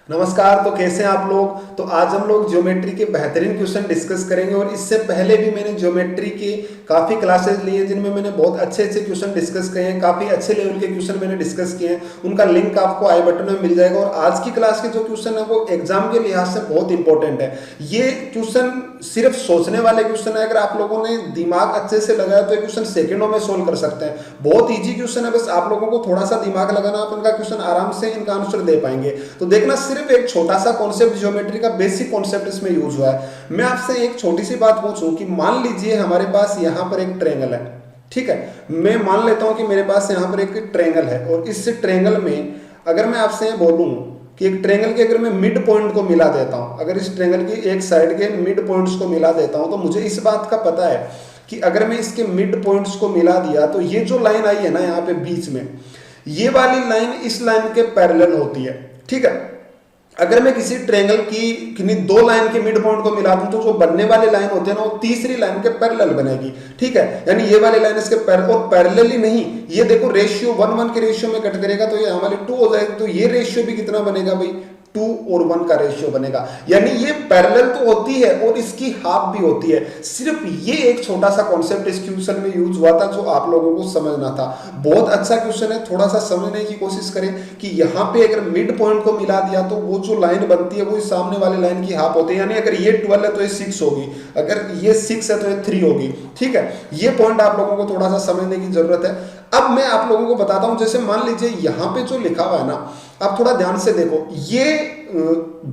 नमस्कार। तो कैसे हैं आप लोग। तो आज हम लोग ज्योमेट्री के बेहतरीन क्वेश्चन डिस्कस करेंगे और इससे पहले भी मैंने ज्योमेट्री के काफ़ी क्लासेस लिए हैं जिनमें मैंने बहुत अच्छे अच्छे क्वेश्चन डिस्कस किए हैं। काफ़ी अच्छे लेवल के क्वेश्चन मैंने डिस्कस किए हैं, उनका लिंक आपको आई बटन में मिल जाएगा। और आज की क्लास के जो क्वेश्चन है वो एग्जाम के लिहाज से बहुत इंपॉर्टेंट है। ये क्वेश्चन सिर्फ सोचने वाले क्वेश्चन है। अगर आप लोगों ने दिमाग अच्छे से लगाया तो ये क्वेश्चन सेकंडों में सोल्व कर सकते हैं। बहुत इजी क्वेश्चन है, बस आप लोगों को थोड़ा सा दिमाग लगाना, आप इनका क्वेश्चन आराम से इनका आंसर दे पाएंगे। तो देखना, सिर्फ एक छोटा सा कॉन्सेप्ट, ज्योमेट्री का बेसिक कॉन्सेप्ट इसमें यूज हुआ है। मैं आपसे एक छोटी सी बात पूछूं कि मान लीजिए हमारे पास यहाँ पर एक ट्रायंगल है, ठीक है। मैं मान लेता हूं कि मेरे पास यहाँ पर एक ट्रायंगल है और इस ट्रायंगल में अगर मैं आपसे बोलूं कि एक ट्रायंगल के अगर मैं मिड पॉइंट को मिला देता हूं, अगर इस ट्रायंगल की एक साइड के मिड पॉइंट्स को मिला देता हूं, तो मुझे इस बात का पता है कि अगर मैं इसके मिड पॉइंट्स को मिला दिया तो ये जो लाइन आई है ना यहाँ पे बीच में, ये वाली लाइन इस लाइन के पैरेलल होती है, ठीक है। अगर मैं किसी ट्रायंगल की किन्हीं दो लाइन के मिड पॉइंट को मिला दूं तो जो बनने वाली लाइन होती है ना वो तीसरी लाइन के पैरेलल बनेगी, ठीक है। यानी ये वाली लाइन इसके पैरेलल ही नहीं, ये देखो रेशियो 1:1 के रेशियो में कट करेगा तो ये हमारी 2 हो जाएगी। तो ये रेशियो भी कितना बनेगा भाई, 2 और 1 का रेशियो बनेगा। यानी ये पैरेलल तो होती है और इसकी हाफ भी होती है। सिर्फ ये एक छोटा सा कॉन्सेप्ट इस क्वेश्चन में यूज हुआ था जो आप लोगों को समझना था। बहुत अच्छा क्वेश्चन है, थोड़ा सा समझने की कोशिश करें कि यहाँ पे अगर मिड पॉइंट को मिला दिया तो वो जो लाइन बनती है वो इस सामने वाले लाइन की हाफ होती है। यानी अगर ये 12 है तो ये 6 होगी, अगर ये 6 है तो ये 3 होगी, ठीक है। ये पॉइंट आप लोगों को थोड़ा सा समझने की जरूरत है। अब मैं आप लोगों को बताता हूं, जैसे मान लीजिए यहाँ पे जो लिखा हुआ है ना, आप थोड़ा ध्यान से देखो, ये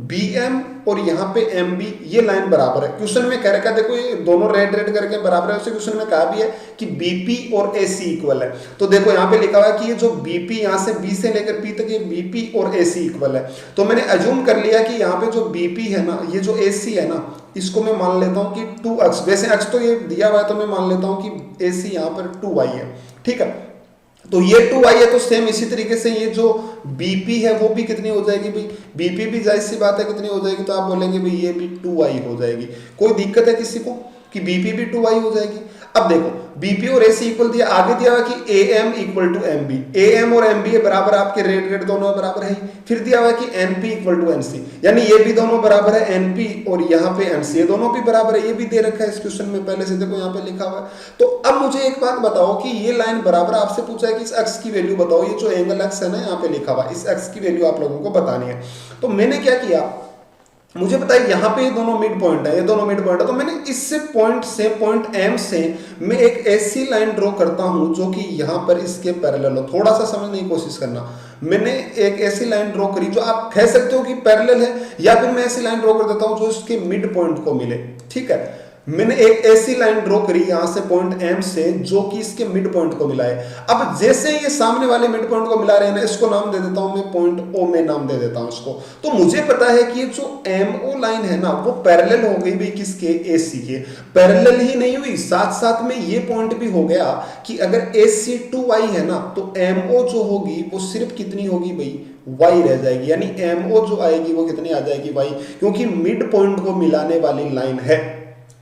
BM और यहाँ पे MB ये लाइन बराबर है। क्वेश्चन में कह रखा है, देखो ये दोनों रेड रेड करके बराबर है। उसे क्वेश्चन में कहा भी है कि BP और AC इक्वल है। तो देखो यहाँ पे लिखा हुआ है कि ये जो BP यहाँ से B से लेकर P तक ये BP और AC इक्वल है। तो मैंने अज्यूम कर लिया कि यहाँ पे जो BP है ना, ये जो AC है ना, इसको मैं मान लेता हूँ कि 2 अक्ष, वैसे अक्ष तो ये दिया हुआ है तो मैं मान लेता हूँ कि AC यहाँ पर 2y है, ठीक है। तो ये 2y है तो सेम इसी तरीके से ये जो BP है वो भी कितनी हो जाएगी भाई, BP भी जाहिर सी बात है कितनी हो जाएगी, तो आप बोलेंगे भाई ये भी 2y हो जाएगी। कोई दिक्कत है किसी को कि BP भी 2y हो जाएगी। अब देखो BP और AC इक्वल दिया, आगे दिया हुआ कि AM equal to MB, AM और MB बराबर, आपके रेड रेड दोनों बराबर है। फिर दिया हुआ कि NP इक्वल टू NC, यानी ये भी दोनों बराबर है, NP और यहाँ पे NC ये दोनों भी बराबर है। ये भी दे रखा है इस क्वेश्चन में पहले से, देखो यहाँ पे लिखा हुआ है। तो अब मुझे एक बात बताओ कि ये लाइन बराबर, आपसे पूछा है कि इस अक्ष की वैल्यू बताओ। ये जो एंगल अक्ष है ना यहाँ पे लिखा हुआ, इस अक्ष की वैल्यू आप लोगों को बतानी है। तो मैंने क्या किया, मुझे पता है यहाँ पे ये दोनों मिड पॉइंट है, ये दोनों मिड पॉइंट है। तो मैंने इससे पॉइंट से, पॉइंट M से मैं एक ऐसी लाइन ड्रॉ करता हूं जो कि यहाँ पर इसके पैरेलल हो। थोड़ा सा समझने की कोशिश करना। मैंने एक ऐसी लाइन ड्रॉ करी जो आप कह सकते हो कि पैरेलल है, या फिर मैं ऐसी लाइन ड्रॉ कर देता हूं जो इसके मिड पॉइंट को मिले, ठीक है। मैंने एक ऐसी लाइन ड्रॉ करी यहां से पॉइंट M से जो कि इसके मिड पॉइंट को मिला है। अब जैसे ये सामने वाले मिड पॉइंट को मिला रहे हैं ना, इसको नाम दे देता हूं मैं पॉइंट O में नाम दे देता हूं इसको। तो मुझे पता है कि ये जो MO लाइन है ना वो पैरेलल हो गई भाई किसके, AC के। पैरेलल ही नहीं हुई, साथ साथ में ये पॉइंट भी हो गया कि अगर AC 2y है ना तो MO जो होगी वो सिर्फ कितनी होगी भाई, y रह जाएगी। यानी MO जो आएगी वो कितनी आ जाएगी y, क्योंकि मिड पॉइंट को मिलाने वाली लाइन है,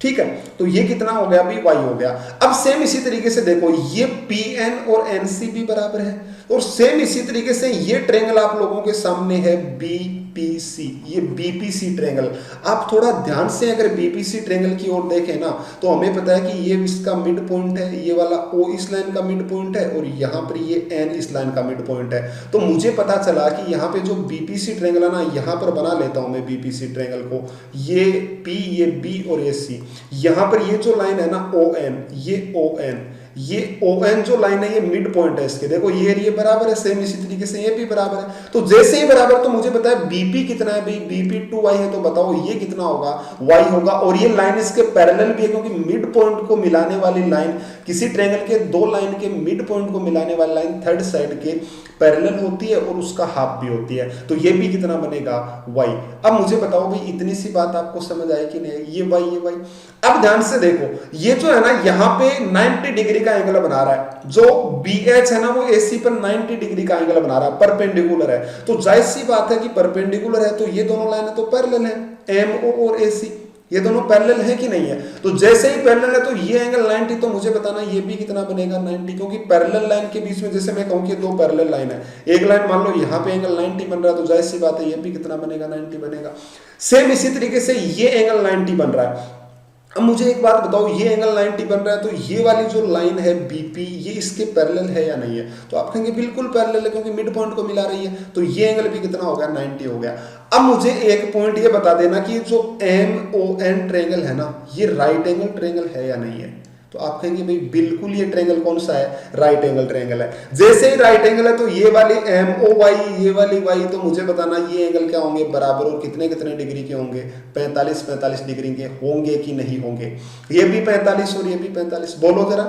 ठीक है। तो ये कितना हो गया भाई, y हो गया। अब सेम इसी तरीके से देखो, ये PN और NC भी बराबर है, और सेम इसी तरीके से ये ट्रायंगल आप लोगों के सामने है BPC, ये BPC ट्रायंगल। आप थोड़ा ध्यान से अगर BPC ट्रायंगल की ओर देखें ना तो हमें पता है कि ये इसका मिड पॉइंट है, ये वाला O इस लाइन का मिड पॉइंट है, और यहाँ पर ये N इस लाइन का मिड पॉइंट है। तो मुझे पता चला कि यहाँ पे जो BPC ट्रायंगल है ना, यहाँ पर बना लेता हूँ मैं BPC ट्रायंगल को, ये P, ये B और ये C। यहाँ पर ये जो लाइन है ना ON, ये ON, ये ON जो लाइन है ये मिड पॉइंट है इसके। देखो ये बराबर है, सेम इसी तरीके से ये भी बराबर है। तो जैसे ही बराबर, तो मुझे पता है BP कितना है भाई, BP 2y है। तो बताओ ये कितना होगा, y होगा। और ये लाइन इसके पैरेलल भी है, क्योंकि मिड पॉइंट को मिलाने वाली लाइन, किसी ट्रायंगल के दो लाइन के मिड पॉइंट को मिलाने वाली लाइन थर्ड साइड के पैरेलल होती है और उसका हाफ भी होती है। तो ये भी कितना बनेगा, y। अब मुझे बताओ भाई इतनी सी बात आपको समझ आए कि नहीं, ये y, ये y। अब ध्यान से देखो, ये जो है ना यहाँ पे 90 डिग्री का एंगल बना रहा है, जो BH है ना वो AC पर 90 डिग्री का एंगल बना रहा है, परपेंडिकुलर है। तो जाहिर सी बात है कि परपेंडिकुलर है तो ये दोनों लाइनें तो पैरेलल है, MO और AC, ये दोनों पैरेलल है कि नहीं है? तो जैसे ही पैरेलल है तो ये एंगल 90, तो मुझे बताना ये भी कितना बनेगा 90, क्योंकि पैरेलल लाइन के बीच में जैसे मैं कहूँ कि दो पैरेलल लाइन है, एक लाइन मान लो यहाँ पे एंगल 90 बन रहा है, तो जाहिर सी बात है ये भी कितना बनेगा 90 बनेगा। सेम इसी तरीके से ये एंगल 90 बन रहा है। अब मुझे एक बात बताओ, ये एंगल 90 बन रहा है तो ये वाली जो लाइन है बीपी, ये इसके पैरेलल है या नहीं है? तो आप कहेंगे बिल्कुल पैरेलल है, क्योंकि मिड पॉइंट को मिला रही है। तो ये एंगल भी कितना हो गया 90 हो गया। अब मुझे एक पॉइंट ये बता देना कि जो MON ट्रायंगल है ना, ये राइट एंगल ट्रायंगल है या नहीं है? तो आप कहेंगे भाई बिल्कुल ये ट्रायंगल कौन सा है? राइट एंगल ट्रायंगल है। जैसे ही राइट एंगल है तो ये वाली MOY, ये वाली Y, तो मुझे बताना ये एंगल क्या होंगे? बराबर, और कितने कितने डिग्री के होंगे? 45 डिग्री के होंगे कि नहीं होंगे? ये भी 45 और ये भी 45, बोलो जरा।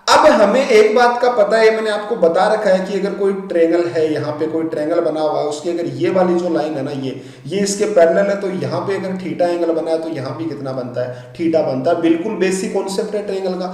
अब हमें एक बात का पता है, मैंने आपको बता रखा है कि अगर कोई ट्रायंगल है, यहाँ पे कोई ट्रायंगल बना हुआ है, उसकी अगर ये वाली जो लाइन है ना, ये इसके पैरेलल है, तो यहाँ पे अगर थीटा एंगल बना है तो यहाँ भी कितना बनता है? थीटा बनता है। बिल्कुल बेसिक कॉन्सेप्ट है ट्रायंगल का।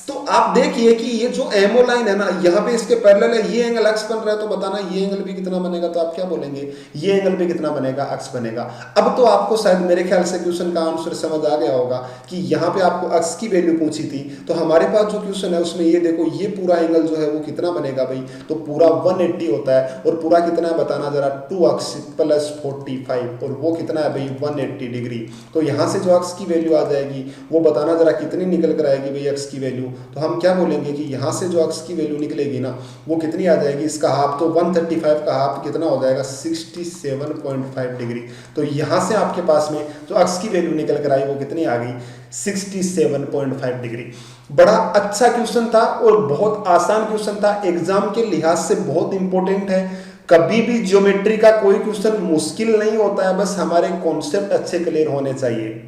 तो आप देखिए कि ये जो MO लाइन है ना, यहाँ पे इसके पैरेलल है, ये एंगल एक्स बन रहा है, तो बताना ये एंगल भी कितना बनेगा? तो आप क्या बोलेंगे? ये एंगल भी कितना बनेगा? एक्स बनेगा। अब तो आपको शायद मेरे ख्याल से क्वेश्चन का आंसर समझ आ गया होगा कि यहाँ पे आपको एक्स की वैल्यू पूछी थी, तो हमारे पास जो क्वेश्चन है उसमें ये देखो, ये पूरा एंगल जो है वो कितना बनेगा भाई? तो पूरा 180 होता है, और पूरा कितना है बताना जरा? 2x + 45, और वो कितना है भाई? 180 डिग्री। तो यहाँ से जो x की वैल्यू आ जाएगी वो बताना जरा कितनी निकल कर आएगी भाई x की वैल्यू? तो हम क्या बोलेंगे कि यहाँ से जो x की वैल्यू निकलेगी ना, वो कितनी आ जाएगी? इसका हाफ, तो 135 का हाफ कितना हो जाएगा? 67.5 डिग्री। तो यहाँ से आपके पास में जो x की वैल्यू निकल कर आई वो कितनी आ गई? 67.5 डिग्री। बड़ा अच्छा क्वेश्चन था और बहुत आसान क्वेश्चन था, एग्जाम के लिहाज से बहुत इंपॉर्टेंट है। कभी भी ज्योमेट्री का कोई क्वेश्चन मुश्किल नहीं होता है, बस हमारे कॉन्सेप्ट अच्छे क्लियर होने चाहिए।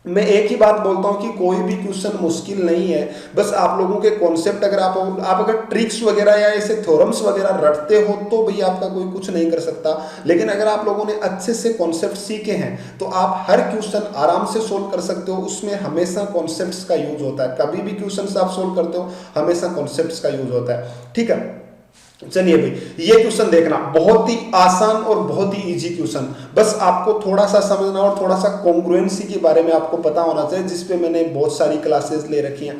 मैं एक ही बात बोलता हूं कि कोई भी क्वेश्चन मुश्किल नहीं है, बस आप लोगों के कॉन्सेप्ट अगर आप अगर ट्रिक्स वगैरह या ऐसे थ्योरम्स वगैरह रटते हो तो भैया आपका कोई कुछ नहीं कर सकता। लेकिन अगर आप लोगों ने अच्छे से कॉन्सेप्ट सीखे हैं तो आप हर क्वेश्चन आराम से सोल्व कर सकते हो। उसमें हमेशा कॉन्सेप्ट्स का यूज होता है, कभी भी क्वेश्चन आप सोल्व करते हो हमेशा कॉन्सेप्ट्स का यूज होता है। ठीक है, चलिए भाई ये क्वेश्चन देखना, बहुत ही आसान और बहुत ही इजी क्वेश्चन, बस आपको थोड़ा सा समझना और थोड़ा सा कॉन्ग्रुएंसी के बारे में आपको पता होना चाहिए, जिसपे मैंने बहुत सारी क्लासेस ले रखी हैं।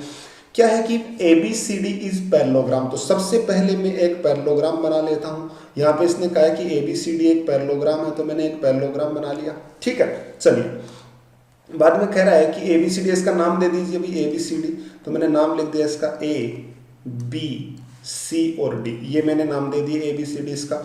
क्या है कि ABCD इज पैरेललोग्राम। तो सबसे पहले मैं एक पैरेललोग्राम बना लेता हूं। यहाँ पे इसने कहा है कि ABCD एक पैरेललोग्राम है, तो मैंने एक पैरेललोग्राम बना लिया। ठीक है, चलिए बाद में कह रहा है कि ABCD, इसका नाम दे दीजिए भाई ABCD। तो मैंने नाम लिख दिया इसका ABC और D, ये मैंने नाम दे दिए ABCD इसका।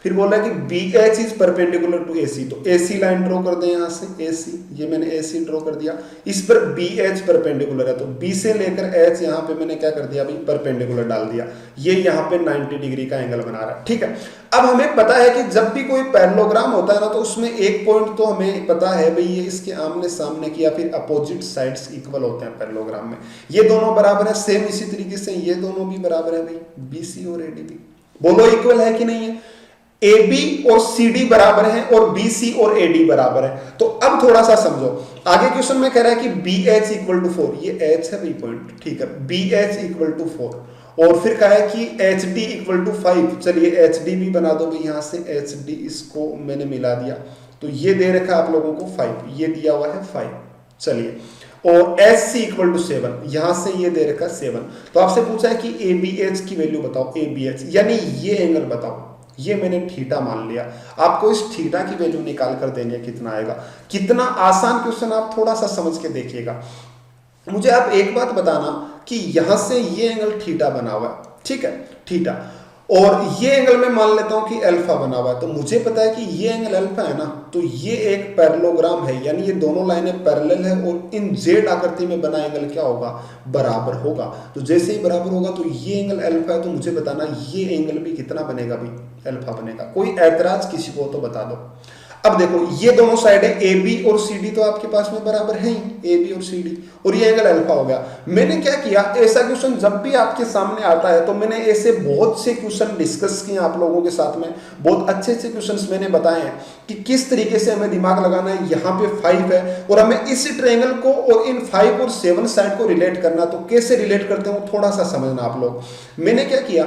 फिर बोला कि BH is perpendicular to AC, तो AC लाइन ड्रॉ कर दें यहाँ से AC, ये मैंने AC ड्रॉ कर दिया। इस पर BH परपेंडिकुलर है, तो B से लेकर H यहाँ पे मैंने क्या कर दिया भाई? परपेंडिकुलर डाल दिया। ये यहाँ पे 90 डिग्री का एंगल बना रहा है। ठीक है, अब हमें पता है कि जब भी कोई पैरेललोग्राम होता है ना, तो उसमें एक पॉइंट तो हमें पता है भाई, ये इसके आमने सामने की या फिर अपोजिट साइड्स इक्वल होते हैं पैरेललोग्राम में। ये दोनों बराबर है, सेम इसी तरीके से ये दोनों भी बराबर है भाई, BC और AD भी। बोलो इक्वल है कि नहीं है? AB और CD बराबर है और BC और AD बराबर है। तो अब थोड़ा सा समझो, आगे क्वेश्चन में कह रहा है कि BH = 4, ये H है भाई पॉइंट। ठीक है, BH = 4, और फिर कहा है कि HD = 5। चलिए HD भी बना दो भाई, यहाँ से HD इसको मैंने मिला दिया, तो ये दे रखा आप लोगों को 5, ये दिया हुआ है 5। चलिए, और SC = 7, यहां से ये दे रखा 7। तो आपसे पूछा है कि ABH की वैल्यू बताओ, ABH यानी ये एंगल बताओ। ये मैंने थीटा मान लिया, आपको इस थीटा की वैल्यू निकाल कर देंगे, कितना आएगा। कितना आसान क्वेश्चन, आप थोड़ा सा समझ के देखिएगा। मुझे आप एक बात बताना कि यहां से ये एंगल थीटा बना हुआ है, ठीक है, थीटा, और ये एंगल मैं मान लेता हूं कि अल्फा बना हुआ है। तो मुझे पता है कि ये एंगल अल्फा है ना, तो ये एक पैरेललोग्राम है, यानी ये दोनों लाइनें पैरेलल है, और इन जेड आकृति में बना एंगल क्या होगा? बराबर होगा। तो जैसे ही बराबर होगा तो ये एंगल अल्फा है, तो मुझे बताना ये एंगल भी कितना बनेगा भाई? अल्फा बनेगा। कोई ऐतराज किसी को तो बता दो। अब देखो ये दोनों साइडें AB और CD तो आपके पास में बराबर है ही, AB और CD, और ये एंगल अल्फा हो गया। मैंने क्या किया, ऐसा क्वेश्चन जब भी आपके सामने आता है तो मैंने ऐसे बहुत से क्वेश्चन डिस्कस किए आप लोगों के साथ में, बहुत अच्छे अच्छे क्वेश्चंस मैंने बताए हैं कि किस तरीके से हमें दिमाग लगाना है। यहाँ पे 5 है और हमें इस ट्रायंगल को और इन 5 और 7 साइड को रिलेट करना, तो कैसे रिलेट करते हो थोड़ा सा समझना आप लोग। मैंने क्या किया,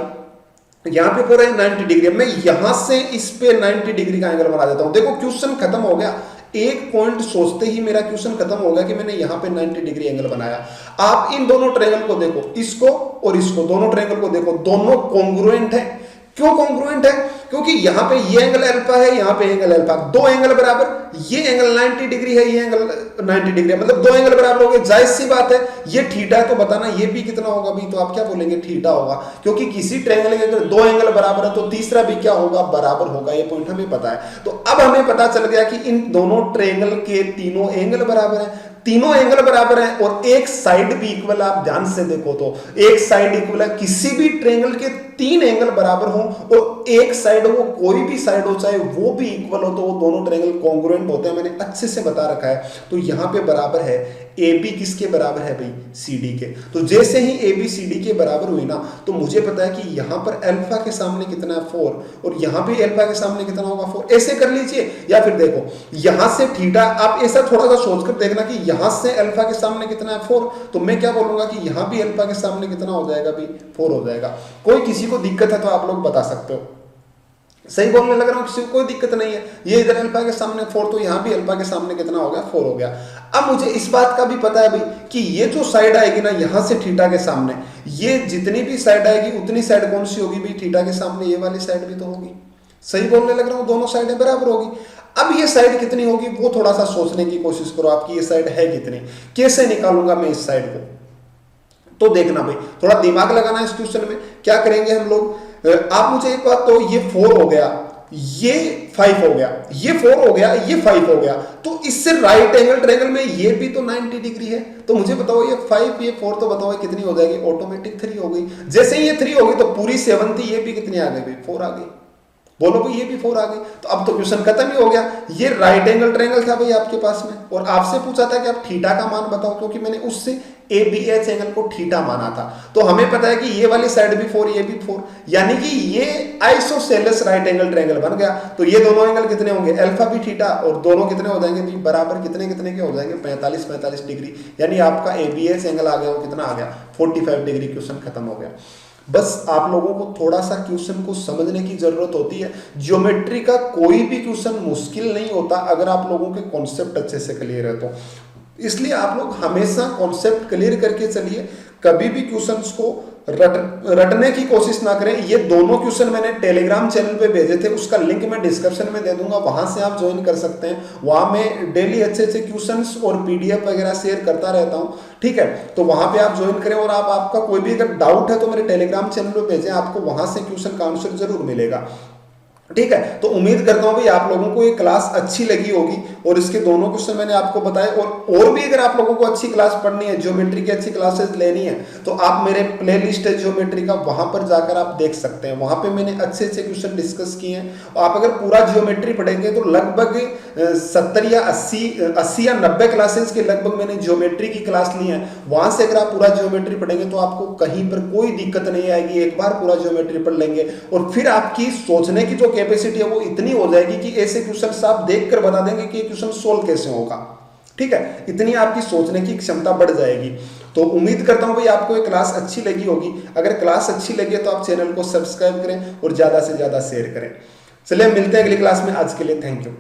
यहां पे पूरा 90 डिग्री, मैं यहां से इस पे 90 डिग्री का एंगल बना देता हूं। देखो क्वेश्चन खत्म हो गया, एक पॉइंट सोचते ही मेरा क्वेश्चन खत्म होगा कि मैंने यहाँ पे 90 डिग्री एंगल बनाया। आप इन दोनों ट्रायंगल को देखो, इसको और इसको, दोनों ट्रायंगल को देखो, दोनों कॉन्ग्रुएंट है। क्यों कॉन्ग्रुएंट है? क्योंकि यहाँ पे ये एंगल अल्फा है, यहाँ पे एंगल अल्फा, दो एंगल बराबर, ये एंगल 90 डिग्री है, ये एंगल 90 डिग्री है, मतलब दो एंगल बराबर हो गए। जाहिर सी बात है, ये थीटा है तो बताना ये भी कितना होगा भी, तो आप क्या बोलेंगे, थीटा होगा। क्योंकि किसी ट्रायंगल के अगर दो एंगल बराबर है तो तीसरा भी क्या होगा, बराबर होगा। ये पॉइंट हमें पता है। तो अब हमें पता चल गया कि इन दोनों ट्रायंगल के तीनों एंगल बराबर है, तीनों एंगल बराबर है और एक साइड भी इक्वल। आप ध्यान से देखो तो एक साइड इक्वल है। किसी भी ट्रायंगल के तीन एंगल बराबर हो और एक साइड, वो कोई भी साइड हो, चाहे वो भी इक्वल हो, तो वो दोनों ट्रायंगल कॉन्ग्रुएंट होते हैं। मैंने अच्छे से बता रखा है। तो यहां पे बराबर है AB किसके बराबर है भाई, CD के। तो जैसे ही AB CD के बराबर हुई ना, तो मुझे पता है कि यहां पर अल्फा के सामने कितना है 4 और यहां पे अल्फा के सामने कितना होगा 4। ऐसे कर लीजिए, या फिर देखो यहां से थीटा, आप ऐसा थोड़ा सा सोचकर देखना कि यहां से अल्फा के सामने कितना है 4, तो मैं क्या बोलूंगा कि यहां भी अल्फा के सामने कितना हो जाएगा भाई, 4 हो जाएगा। कोई किसी को दिक्कत है तो आप लोग बता सकते हो। सही बोलने लग रहा हूं, किसी को कोई दिक्कत नहीं है। ये इधर अल्फा के सामने 4, तो यहां भी अल्फा के सामने कितना हो गया, 4 हो गया। अब मुझे इस बात का भी पता है भाई कि ये जो साइड आएगी ना यहां से थीटा के सामने, ये जितनी भी साइड आएगी उतनी साइड कौन सी होगी भाई, थीटा के सामने ये वाली साइड भी तो होगी। सही बोलने लग रहा हूं, दोनों साइडें बराबर होगी। अब ये साइड कितनी होगी वो थोड़ा सा सोचने की कोशिश करो, आपकी ये साइड है कितनी, कैसे निकालूंगा मैं इस साइड को। तो देखना भाई, थोड़ा दिमाग लगाना है इस क्वेश्चन में। क्या करेंगे हम लोग, आप मुझे एक बात, तो ये 4 हो गया, ये 5 हो गया, ये 4 हो गया, ये 5 हो गया, तो इससे राइट एंगल ट्रायंगल में ये भी तो 90 डिग्री है। तो मुझे बताओ ये 5 ये 4 तो बताओ कितनी हो जाएगी, ऑटोमेटिक 3 हो गई। जैसे ही ये 3 होगी तो पूरी 7 थी, ये भी कितनी आ गई भाई, 4 आ गई। बोलो भाई ये भी 4 आ गई। तो अब तो क्वेश्चन खत्म ही हो गया। ये राइट एंगल ट्रायंगल था भाई आपके पास में, और आपसे पूछा था कि आप थीटा का मान बताओ, क्योंकि मैंने उससे ABH एंगल को थीटा माना था। तो हमें पता है कि ये वाली साइड भी 4, ये भी 4, यानी कि ये आइसोसेलेस राइट एंगल ट्रायंगल बन गया। तो ये दोनों एंगल कितने होंगे, अल्फा भी थीटा, और दोनों कितने हो जाएंगे भाई, बराबर कितने कितने के हो जाएंगे, 45 डिग्री। यानी आपका ABH एंगल आ गया, वो कितना आ गया, 45 डिग्री। क्वेश्चन खत्म हो गया। बस आप लोगों को थोड़ा सा क्वेश्चन को समझने की जरूरत होती है। ज्योमेट्री का कोई भी क्वेश्चन मुश्किल नहीं होता अगर आप लोगों के कॉन्सेप्ट अच्छे से क्लियर है तो। इसलिए आप लोग हमेशा कॉन्सेप्ट क्लियर करके चलिए, कभी भी क्वेश्चंस को रटने की कोशिश ना करें। ये दोनों क्वेश्चन मैंने टेलीग्राम चैनल पे भेजे थे, उसका लिंक मैं डिस्क्रिप्शन में दे दूंगा, वहां से आप ज्वाइन कर सकते हैं। वहां मैं डेली अच्छे अच्छे क्वेश्चंस और PDF वगैरह शेयर करता रहता हूं, ठीक है। तो वहां पे आप ज्वाइन करें, और आप आपका कोई भी अगर डाउट है तो मेरे टेलीग्राम चैनल पे भेजें, आपको वहां से क्वेश्चन का आंसर जरूर मिलेगा, ठीक है। तो उम्मीद करता हूं भाई आप लोगों को ये क्लास अच्छी लगी होगी, और इसके दोनों क्वेश्चन मैंने आपको बताए। और भी अगर आप लोगों को अच्छी क्लास पढ़नी है, ज्योमेट्री की अच्छी क्लासेस लेनी है, तो आप मेरे प्लेलिस्ट है ज्योमेट्री का, वहां पर जाकर आप देख सकते हैं। वहां पे मैंने अच्छे अच्छे क्वेश्चन डिस्कस किए हैं। आप अगर पूरा ज्योमेट्री पढ़ेंगे तो लगभग 70 या 80 या 90 क्लासेस के लगभग मैंने ज्योमेट्री की क्लास ली है। वहां से अगर आप पूरा ज्योमेट्री पढ़ेंगे तो आपको कहीं पर कोई दिक्कत नहीं आएगी। एक बार पूरा ज्योमेट्री पढ़ लेंगे और फिर आपकी सोचने की जो कैपेसिटी है वो इतनी हो जाएगी कि ऐसे क्वेश्चन आप देखकर बता देंगे कि ये क्वेश्चन सोल्व कैसे होगा, ठीक है। इतनी आपकी सोचने की क्षमता बढ़ जाएगी। तो उम्मीद करता हूं भाई आपको ये क्लास अच्छी लगी होगी। अगर क्लास अच्छी लगी है तो आप चैनल को सब्सक्राइब करें और ज्यादा से ज्यादा शेयर करें। चलिए मिलते हैं अगली क्लास में। आज के लिए थैंक यू।